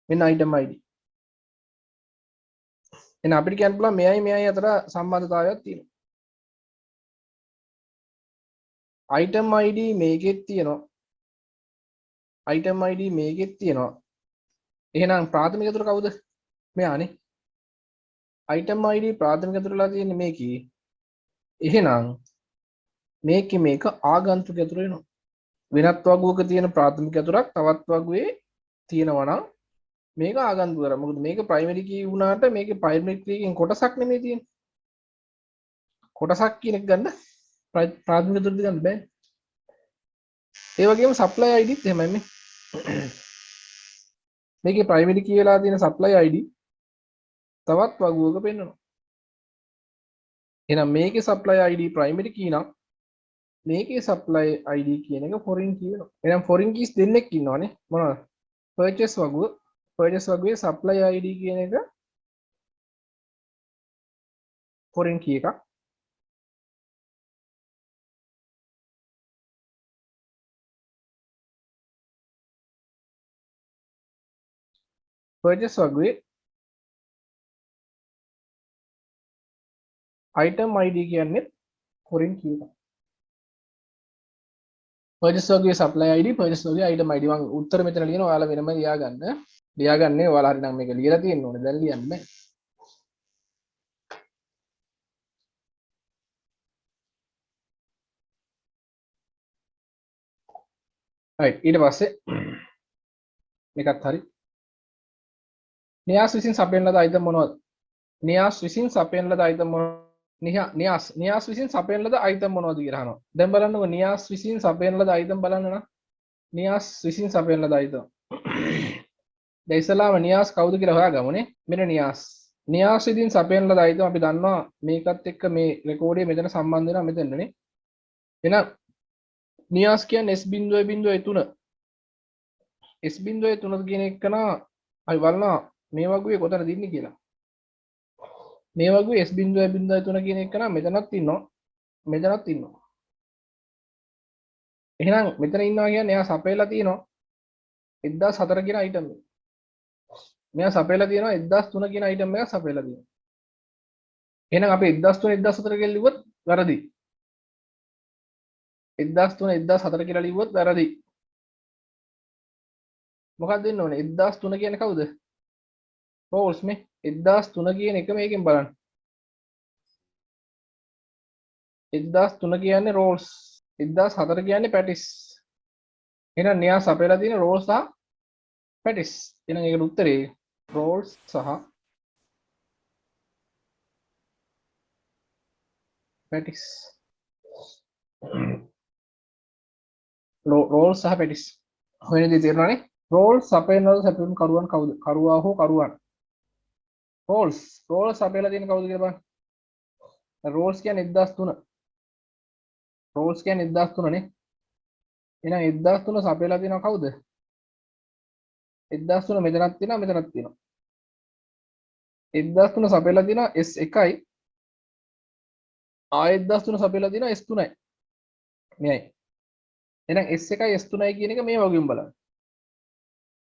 මෙන්න item id. එහෙනම් අපිට කියන්න පුළුවන් මෙයයි අතර සම්බන්ධතාවයක් තියෙනවා. item id මේකෙත් තියෙනවා. item id මේකෙත් තියෙනවා. එහෙනම් ප්‍රාථමික යතුර කවුද? මෙයානේ. item id ප්‍රාථමික යතුරලා තියෙන්නේ මේකේ. එහෙනම් මේක ආගන්තුක යතුර වෙනවා. වෙනත් වගුවක තියෙන ප්‍රාථමික යතුරක් තවත් වගුවේ තියෙනවා නම් මේක ආගන්තුක කරා. මොකද මේක ප්‍රයිමරි කී වුණාට මේකේ ප්‍රයිමරි කීයෙන් කොටසක් නෙමෙයි තියෙන්නේ. කොටසක් කියන එක ගන්න ප්‍රාථමික යතුර ගන්න බෑ. ඒ වගේම සප්ලයි IDත් එහෙමයි මේ. මේකේ ප්‍රයිමරි කී වෙලා තියෙන සප්ලයි ID තවත් වගුවක පෙන්වනවා. එහෙනම් මේකේ සප්ලයි ID ප්‍රයිමරි කී නම් මේකේ සප්ලයි ID කියන එක foreign key වෙනවා. එහෙනම් foreign keys දෙන්නෙක් ඉන්නවනේ. මොනවද? purchase වගුවේ supply ID කියන එක foreign key එකක්. purchase වගුවේ item ID කියන්නේ foreign key එකක්. purchase වගුවේ supply ID purchase වගුවේ item ID මම උත්තර මෙතන ලියනවා. ඔයාලා වෙනම ලියාගන්නේ ඔයාලා හරිනම් මේක ලියලා තියෙන්න ඕනේ. දැන් ලියන්න බෑ. right ඊට පස්සේ මේකත් හරි. නියාස් විසින් සපයන ලද item මොනවද? නියාස් විසින් සපයන ලද item මොනවද? නියාස් විසින් සපයන ලද item මොනවද කියලා අහනවා. දැන් බලන්නකො නියාස් විසින් සපයන ලද item බලන්න නම්. නියාස් විසින් සපයන ලද item. දැන් ඉස්සලාම නියාස් කවුද කියලා හොයාගමුනේ. මෙන්න නියාස්. නියාස් විසින් සපයන ලද item අපි දන්නවා මේකත් එක්ක මේ රෙකෝඩිය මෙතන සම්බන්ධ වෙනවා මෙතනනේ. එහෙනම් නියාස් කියන්නේ S.03 S.03 කියන එක නා අපි බලනවා මේ වගුවේ කොතනද ඉන්නේ කියලා. මේ වගුවේ S.03 කියන එක නා මෙතනත් ඉන්නවා මෙතනත් ඉන්නවා. එහෙනම් මෙතන ඉන්නවා කියන්නේ එයා සපයලා තියෙනවා 1004 කියන item එක. මෙයා සපයලා තියෙනවා 1003 කියන item එක සපයලා තියෙනවා. එහෙනම් අපි 1003 1004 කියලා ලිව්වොත් වැරදි. 1003 1004 කියලා ලිව්වොත් වැරදි. මොකක්ද වෙන්න ඕනේ? 1003 කියන්නේ කවුද? rolls මේ 1003 කියන එක මේකෙන් බලන්න. 1003 කියන්නේ rolls. 1004 කියන්නේ patties. එහෙනම් න්‍යා සපයලා තියෙන rolls සහ patties. එහෙනම් ඒකට උත්තරේ rolls සහ patties. rolls සහ patties. හොයන දේ තේරෙනවනේ? rolls සපයන වල සපයන කරුවන් කවුද? කරුවා හෝ කරුවන්. rolls සපයලා තියෙන කවුද කියලා බලන්න. rolls කියන්නේ 1003. rolls කියන්නේ 1003 නේ. එහෙනම් 1003 සපයලා තියෙනවා කවුද? 1003 මෙතනක් තියෙනවා මෙතනක් තියෙනවා. 1003 සපයලා තියෙනවා S1යි. ආයෙත් 1003 සපයලා තියෙනවා S3යි. මෙයයි. එහෙනම් S1යි S3යි කියන එක මේ වගේම බලන්න.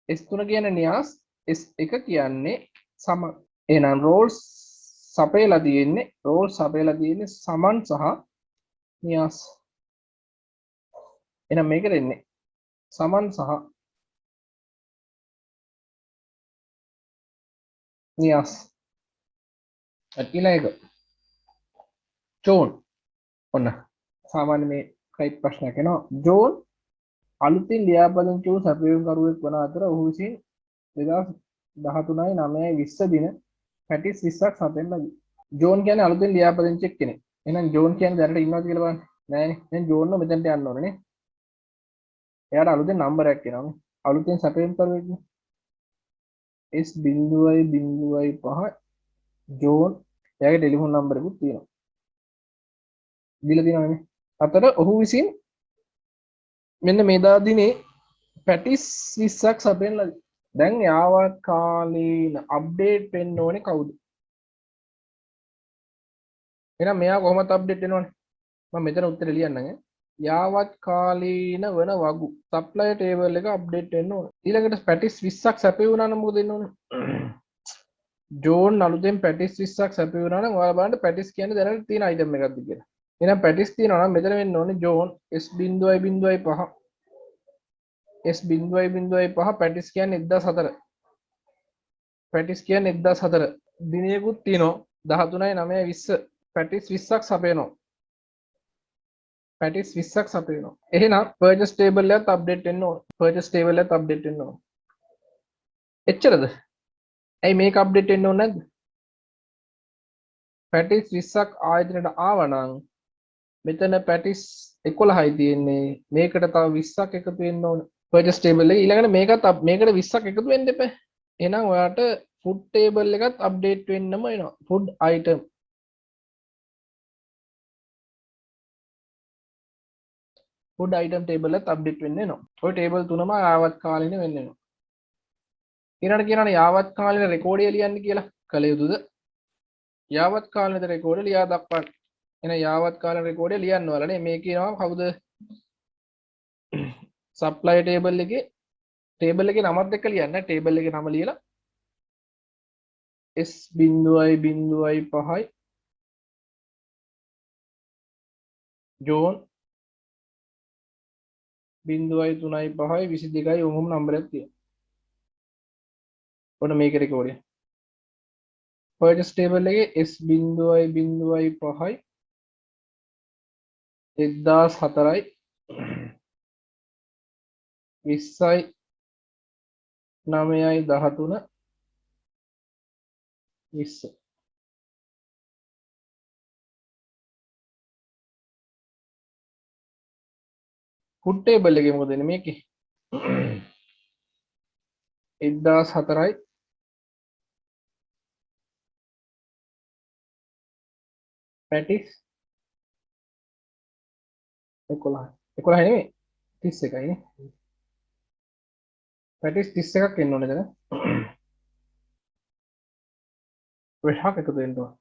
S3 කියන්නේ න්‍යාස්, S1 කියන්නේ සම. එහෙනම් රෝල්ස් සපයලා තියෙන්නේ සමන් සහ න්‍යාස්. එහෙනම් මේක දෙන්නේ සමන් සහ න්‍යාස්. ඊළඟ එක ජෝන්. ඔන්න සාමාන්‍ය මේ ටයිප් ප්‍රශ්නයක් එනවා. ජෝන් අලුතින් ලියාපදිංචි වූ සැපයුම්කරුවෙක් වන අතර ඔහු විසින් 2013 දින පැටිස් 20ක් සපයන ලදී. ජෝන් කියන්නේ අලුතෙන් ලියාපදිංචි කෙනෙක්. එහෙනම් ජෝන් කියන්නේ දැනට ඉන්නවද කියලා බලන්න. නෑනේ. දැන් ජෝන් නෝ මෙතනට යන්න ඕනේ නේ. එයාට අලුතෙන් නම්බරයක් එනවානේ. අලුතෙන් සැපයුම්කරුවෙක් නේ. S.05 John. එයාගේ ටෙලිෆෝන් නම්බරකුත් තියෙනවා. දීලා තියෙනවනේ. අතර ඔහු විසින් මෙන්න මේදා දිනේ පැටිස් 20ක් සපයන ලදී. දැන් යාවත් කාලීන අප්ඩේට් වෙන්න ඕනේ කවුද? එහෙනම් මෙයා කොහොමද අප්ඩේට් වෙනවනේ? මම මෙතන උත්තර ලියන්නම් ඈ. යාවත් කාලීන වන වගු සප්ලයි ටේබල් එක අප්ඩේට් වෙන්න ඕනේ. ඊළඟට පැටිස් 20ක් සැපයුණා නම් මොකද වෙන්න ඕනේ? ජෝන් අලුතෙන් පැටිස් 20ක් සැපයුණා නම් ඔයාලා බලන්න පැටිස් කියන්නේ දැනට තියෙන අයිටම් එකක්ද කියලා. එහෙනම් පැටිස් තියෙනවා නම් මෙතන වෙන්න ඕනේ ජෝන් S.05 S.05 පැටිස් කියන්නේ 1004. පැටිස් කියන්නේ 1004. දිනයකුත් තියෙනවා 13/9/20. පැටිස් 20ක් සපයනවා. පැටිස් 20ක් සපයනවා. එහෙනම් පර්චේස් ටේබල් එකත් අප්ඩේට් වෙන්න ඕන. පර්චේස් ටේබල් එකත් අප්ඩේට් වෙන්න ඕන. එච්චරද? ඇයි මේක අප්ඩේට් වෙන්න ඕනේ නැද්ද? පැටිස් 20ක් ආයතනයට ආවනම් මෙතන පැටිස් 11යි තියෙන්නේ. මේකට තව 20ක් එකතු වෙන්න ඕන. පර්චේස් ටේබල් එක ඊළඟට මේකට 20ක් එකතු වෙන්න එපා. එහෙනම් ඔයාට ෆුඩ් ටේබල් එකත් අප්ඩේට් වෙන්නම වෙනවා. Food item food item table එකත් අප්ඩේට් වෙන්න වෙනවා. ඔය ටේබල් තුනම ආවත් කාලින වෙන්න වෙනවා. ඊළඟට කියනවානේ යාවත් කාලින රෙකෝඩය ලියන්න කියලා. කළ යුතුද? යාවත් කාලින රෙකෝඩය ලියා දක්වන්න. එහෙනම් යාවත් කාලින රෙකෝඩය ලියන්න ඕනනේ. මේ කියනවා කවුද? සප්ලයි ටේබල් එකේ නමත් එක්ක ලියන්න. ටේබල් එකේ නම ලියලා S.05 ජෝන් 0.35 22යි ඔහොම නම්බරයක් තියෙනවා. ඔන්න මේක රෙකෝඩය. පර්චේස් ටේබල් එකේ S.05 1004යි 20යි 9යි 13 20. ෆුඩ් ටේබල් එකේ මොකද වෙන්නේ මේකේ? 1004යි පැටිස් 11. 11 නෙමෙයි 31යි නේ. පැටිස් 31ක් එන්න ඕනේ දැන්. වෙහක් එකතු වෙන්න ඕන.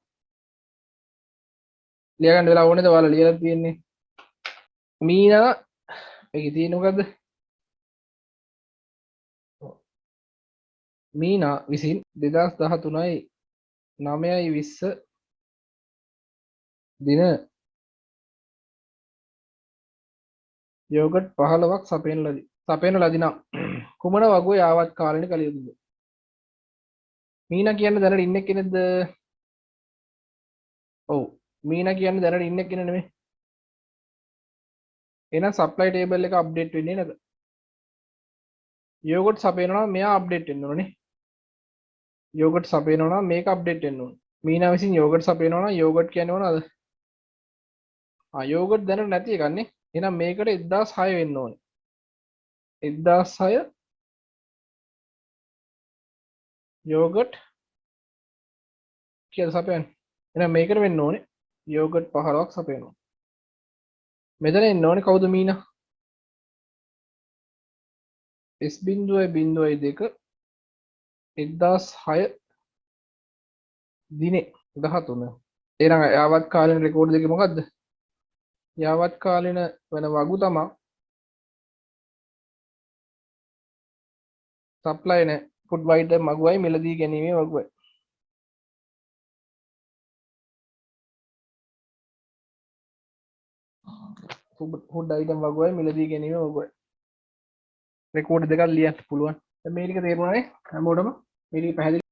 ලියා ගන්න වෙලාව ඕනේද? ඔයාලා ලියලා තියෙන්නේ. මීනා මේකේ තියෙන මොකද්ද? මීනා විසින් 2013යි 9/20 දින යෝගට් 15ක් සපයන ලදී නම් කුමන වගුවේ යාවත් කාලෙට කළ යුතුද? මීනා කියන්නේ දැනට ඉන්න කෙනෙක්ද? ඔව්. මීනා කියන්නේ දැනට ඉන්න කෙනෙක් නෙමෙයි. එහෙනම් සප්ලයි ටේබල් එක අප්ඩේට් වෙන්නේ නැද? යෝගට් සපයනවා නම් මෙයා අප්ඩේට් වෙන්න ඕනේ. යෝගට් සපයනවා නම් මේක අප්ඩේට් වෙන්න ඕනේ. මීනා විසින් යෝගට් සපයනවා නම් යෝගට් කියන්නේ මොනවද? යෝගට් දැනට නැති එකක් නේ. එහෙනම් මේකට 1006 වෙන්න ඕනේ. 1006 යෝගට් කියලා සපයන්නේ. එහෙනම් මේකට වෙන්න ඕනේ යෝගට් 15ක් සපයනවා. මෙතන එන්න ඕනේ කවුද මීනා? S.02 1006 දිනේ 13. එහෙනම් යාවත් කාලින රෙකෝඩ් දෙකේ මොකද්ද? යාවත් කාලින වෙන වගු තමයි සප්ලයි නෑ ෆුඩ් වයිට මගුවයි මිලදී ගැනීමේ වගුවයි හුඩ් අයිටම් වගුවයි මිලදී ගැනීම වගුවයි රෙකෝඩ් දෙකක් ලියන්න පුළුවන් මේක තේරුණානේ හැමෝටම මේක පැහැදිලි